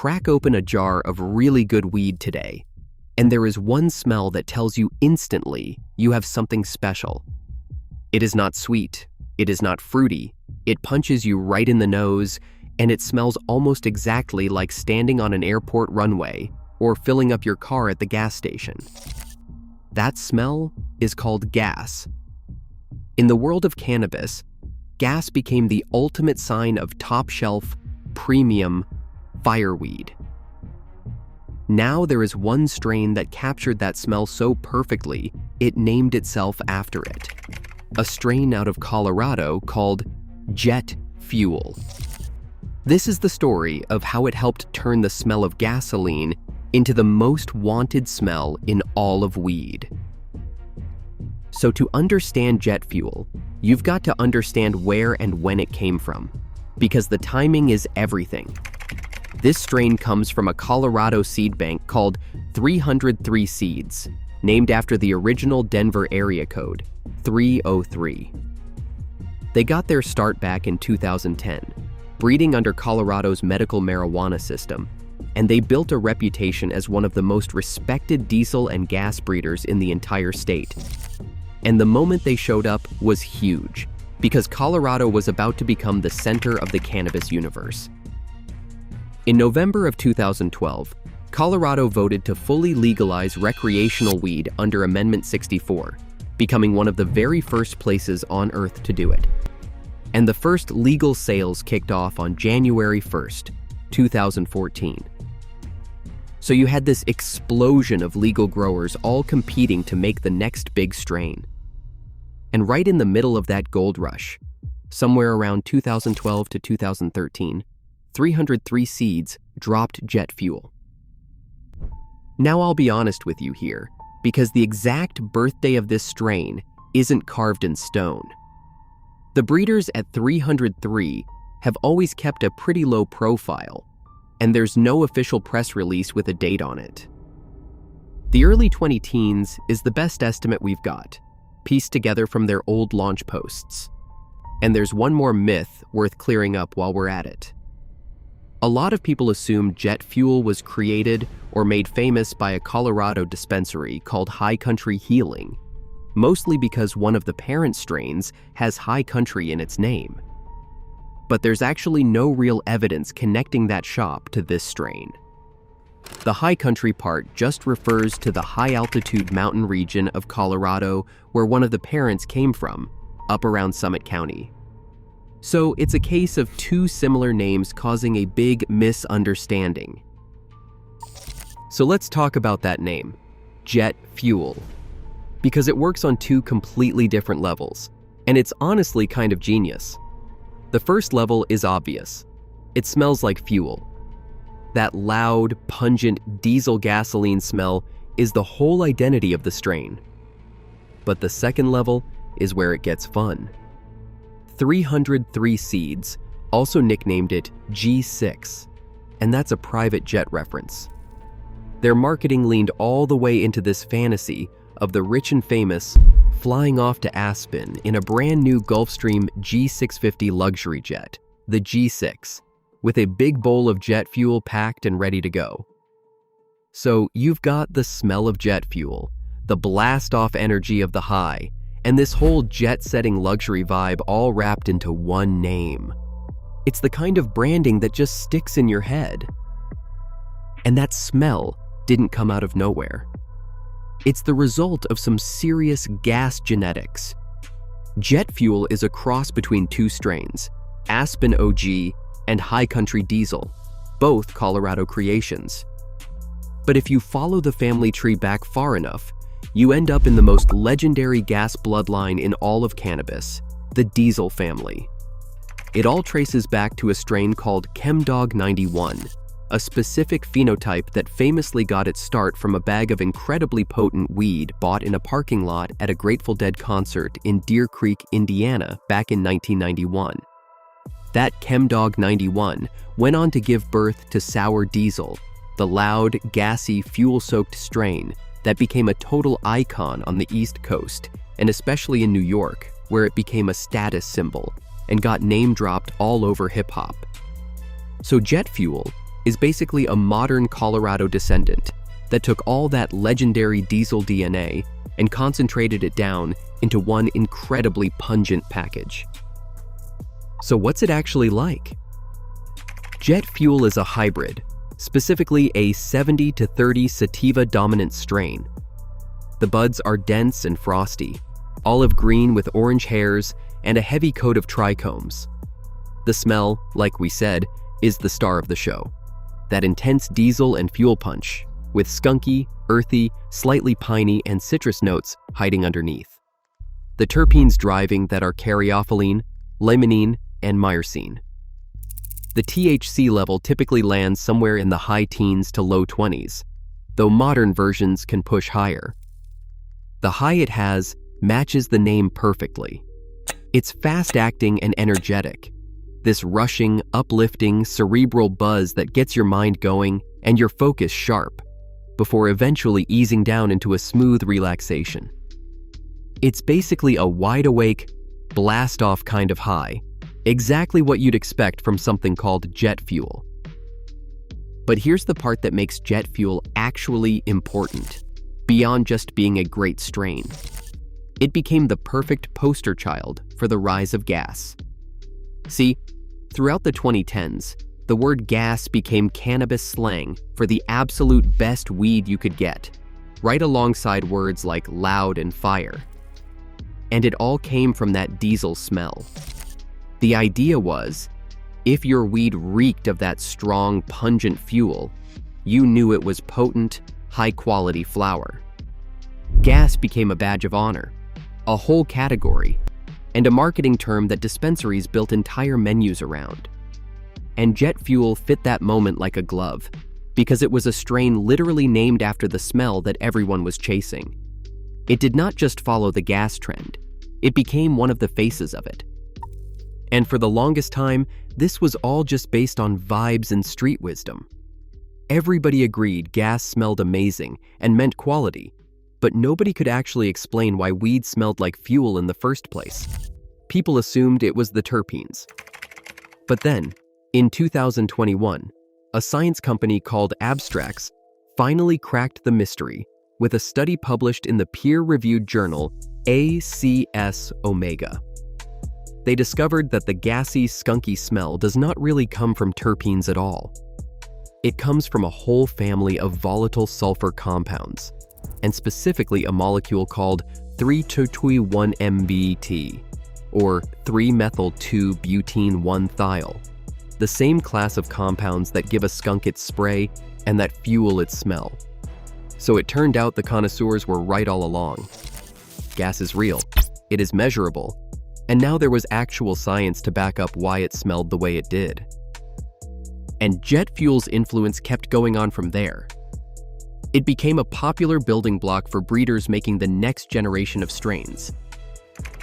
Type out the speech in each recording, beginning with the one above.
crack open a jar of really good weed today, and there is one smell that tells you instantly you have something special. It is not sweet, it is not fruity, it punches you right in the nose, and it smells almost exactly like standing on an airport runway or filling up your car at the gas station. That smell is called gas. In the world of cannabis, gas became the ultimate sign of top-shelf, premium fireweed. Now there is one strain that captured that smell so perfectly, it named itself after it. A strain out of Colorado called jet fuel. This is the story of how it helped turn the smell of gasoline into the most wanted smell in all of weed. So to understand jet fuel, you've got to understand where and when it came from, because the timing is everything. This strain comes from a Colorado seed bank called 303 Seeds, named after the original Denver area code, 303. They got their start back in 2010, breeding under Colorado's medical marijuana system, and they built a reputation as one of the most respected diesel and gas breeders in the entire state. And the moment they showed up was huge, because Colorado was about to become the center of the cannabis universe. In November of 2012, Colorado voted to fully legalize recreational weed under Amendment 64, becoming one of the very first places on Earth to do it. And the first legal sales kicked off on January 1st, 2014. So you had this explosion of legal growers all competing to make the next big strain. And right in the middle of that gold rush, somewhere around 2012 to 2013, 303 Seeds dropped jet fuel. Now I'll be honest with you here, because the exact birthday of this strain isn't carved in stone. The breeders at 303 have always kept a pretty low profile, and there's no official press release with a date on it. The early 2010s is the best estimate we've got, pieced together from their old launch posts. And there's one more myth worth clearing up while we're at it. A lot of people assume jet fuel was created or made famous by a Colorado dispensary called High Country Healing, mostly because one of the parent strains has High Country in its name. But there's actually no real evidence connecting that shop to this strain. The High Country part just refers to the high-altitude mountain region of Colorado where one of the parents came from, up around Summit County. So it's a case of two similar names causing a big misunderstanding. So let's talk about that name, jet fuel, because it works on two completely different levels, and it's honestly kind of genius. The first level is obvious. It smells like fuel. That loud, pungent diesel gasoline smell is the whole identity of the strain. But the second level is where it gets fun. 303 Seeds also nicknamed it G6, and that's a private jet reference. Their marketing leaned all the way into this fantasy of the rich and famous flying off to Aspen in a brand new Gulfstream G650 luxury jet, the G6, with a big bowl of jet fuel packed and ready to go. So you've got the smell of jet fuel, the blast-off energy of the high, and this whole jet-setting luxury vibe all wrapped into one name. It's the kind of branding that just sticks in your head. And that smell didn't come out of nowhere. It's the result of some serious gas genetics. Jet fuel is a cross between two strains, Aspen OG and High Country Diesel, both Colorado creations. But if you follow the family tree back far enough, you end up in the most legendary gas bloodline in all of cannabis, the Diesel family. It all traces back to a strain called Chemdog 91, a specific phenotype that famously got its start from a bag of incredibly potent weed bought in a parking lot at a Grateful Dead concert in Deer Creek, Indiana, back in 1991. That Chemdog 91 went on to give birth to Sour Diesel, the loud, gassy, fuel-soaked strain that became a total icon on the East Coast, and especially in New York, where it became a status symbol and got name-dropped all over hip-hop. So jet fuel is basically a modern Colorado descendant that took all that legendary diesel DNA and concentrated it down into one incredibly pungent package. So what's it actually like? Jet fuel is a hybrid, specifically a 70 to 30 sativa dominant strain. The buds are dense and frosty, olive green with orange hairs and a heavy coat of trichomes. The smell, like we said, is the star of the show. That intense diesel and fuel punch, with skunky, earthy, slightly piney, and citrus notes hiding underneath. The terpenes driving that are caryophyllene, limonene, and myrcene. The THC level typically lands somewhere in the high teens to low 20s, though modern versions can push higher. The high it has matches the name perfectly. It's fast-acting and energetic. This rushing, uplifting, cerebral buzz that gets your mind going and your focus sharp, before eventually easing down into a smooth relaxation. It's basically a wide-awake, blast-off kind of high, exactly what you'd expect from something called jet fuel. But here's the part that makes jet fuel actually important, beyond just being a great strain. It became the perfect poster child for the rise of gas. See, throughout the 2010s, the word gas became cannabis slang for the absolute best weed you could get, right alongside words like loud and fire. And it all came from that diesel smell. The idea was, if your weed reeked of that strong, pungent fuel, you knew it was potent, high-quality flower. Gas became a badge of honor, a whole category, and a marketing term that dispensaries built entire menus around. And jet fuel fit that moment like a glove, because it was a strain literally named after the smell that everyone was chasing. It did not just follow the gas trend, it became one of the faces of it. And for the longest time, this was all just based on vibes and street wisdom. Everybody agreed gas smelled amazing and meant quality, but nobody could actually explain why weed smelled like fuel in the first place. People assumed it was the terpenes. But then, in 2021, a science company called Abstracts finally cracked the mystery with a study published in the peer-reviewed journal ACS Omega. They discovered that the gassy, skunky smell does not really come from terpenes at all. It comes from a whole family of volatile sulfur compounds, and specifically a molecule called 3-1-MBT, or 3-methyl-2-butene-1-thiol, the same class of compounds that give a skunk its spray and that fuel its smell. So it turned out the connoisseurs were right all along. Gas is real, it is measurable, and now there was actual science to back up why it smelled the way it did. And jet fuel's influence kept going on from there. It became a popular building block for breeders making the next generation of strains.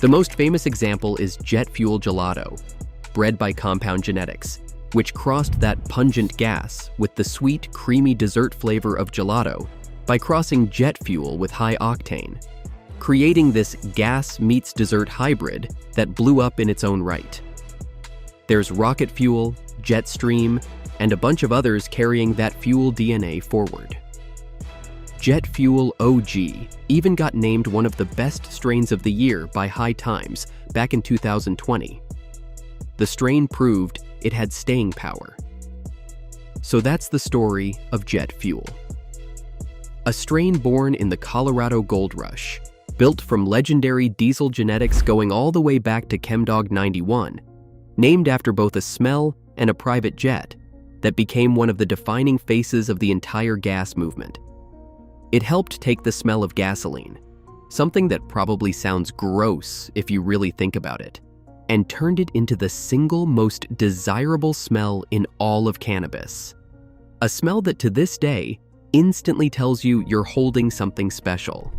The most famous example is jet fuel gelato, bred by Compound Genetics, which crossed that pungent gas with the sweet, creamy dessert flavor of gelato by crossing jet fuel with high octane, creating this gas meets dessert hybrid that blew up in its own right. There's rocket fuel, Jetstream, and a bunch of others carrying that fuel DNA forward. Jet Fuel OG even got named one of the best strains of the year by High Times back in 2020. The strain proved it had staying power. So that's the story of jet fuel. A strain born in the Colorado Gold Rush, built from legendary diesel genetics going all the way back to ChemDog 91, named after both a smell and a private jet, that became one of the defining faces of the entire gas movement. It helped take the smell of gasoline, something that probably sounds gross if you really think about it, and turned it into the single most desirable smell in all of cannabis. A smell that to this day instantly tells you you're holding something special.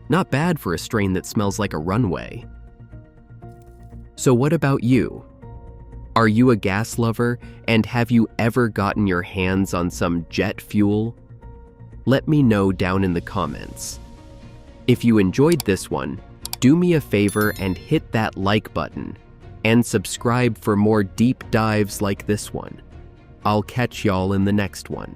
Not bad for a strain that smells like a runway. So what about you? Are you a gas lover, and have you ever gotten your hands on some jet fuel? Let me know down in the comments. If you enjoyed this one, do me a favor and hit that like button, and subscribe for more deep dives like this one. I'll catch y'all in the next one.